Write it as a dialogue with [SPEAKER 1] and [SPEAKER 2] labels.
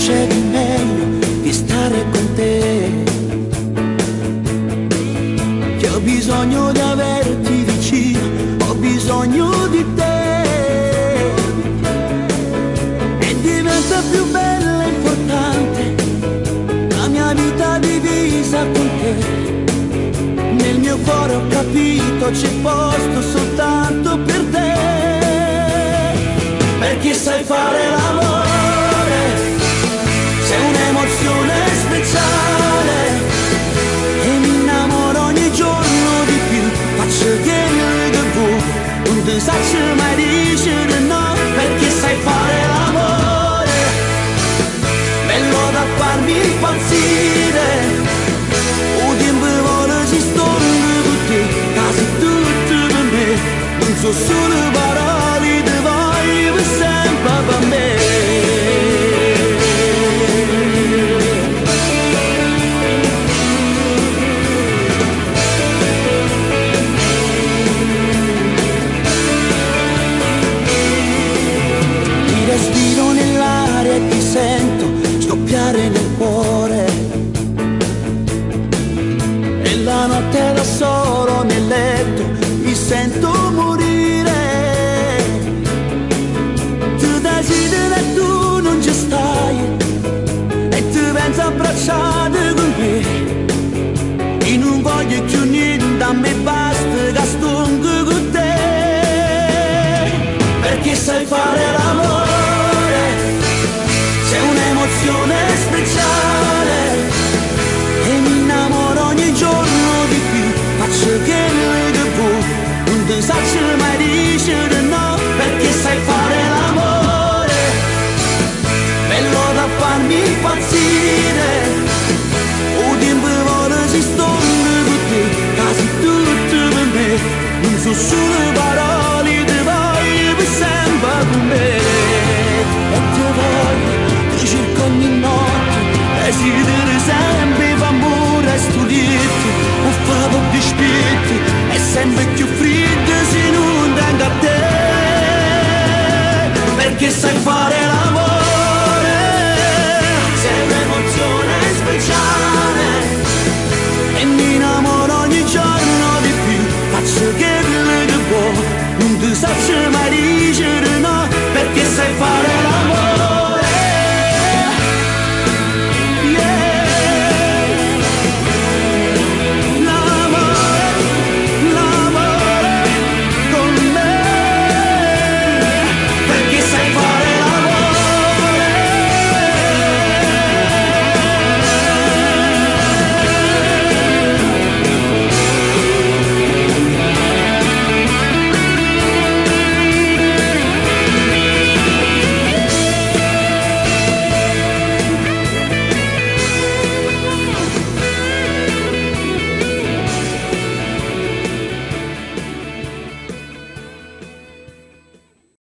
[SPEAKER 1] c'è di meglio di stare con te. Che ho bisogno di averti vicino, ho bisogno di te. E diventa più bella e importante la mia vita divisa con te. Nel mio cuore ho capito c'è posto soltanto per te. Perché sai fare l'amore, sei un'emozione speciale e mi innamoro ogni giorno di più. Faccio che il debut, non ti saccio mai dire no. Perché sai fare l'amore, bello da farmi impazzire. O tempo vuole si storno con te, quasi tutto per me. Non so solo parole, ti voglio sempre per me. Respiro nell'aria e ti sento scoppiare nel cuore. E la notte da solo nel letto mi sento morire. Tu desideri e tu non ci stai, e tu pensi abbracciato con me. E non voglio più niente, a me basta che sto con te. Perché sai fare l'amore, sei un'emozione speciale e mi innamoro ogni giorno di più. Faccio che il debut, non ti saccio mai dire no. Perché sai fare l'amore, bello da farmi impazzire. O tempo vuole si storno con te, quasi tutto per me. Non so solo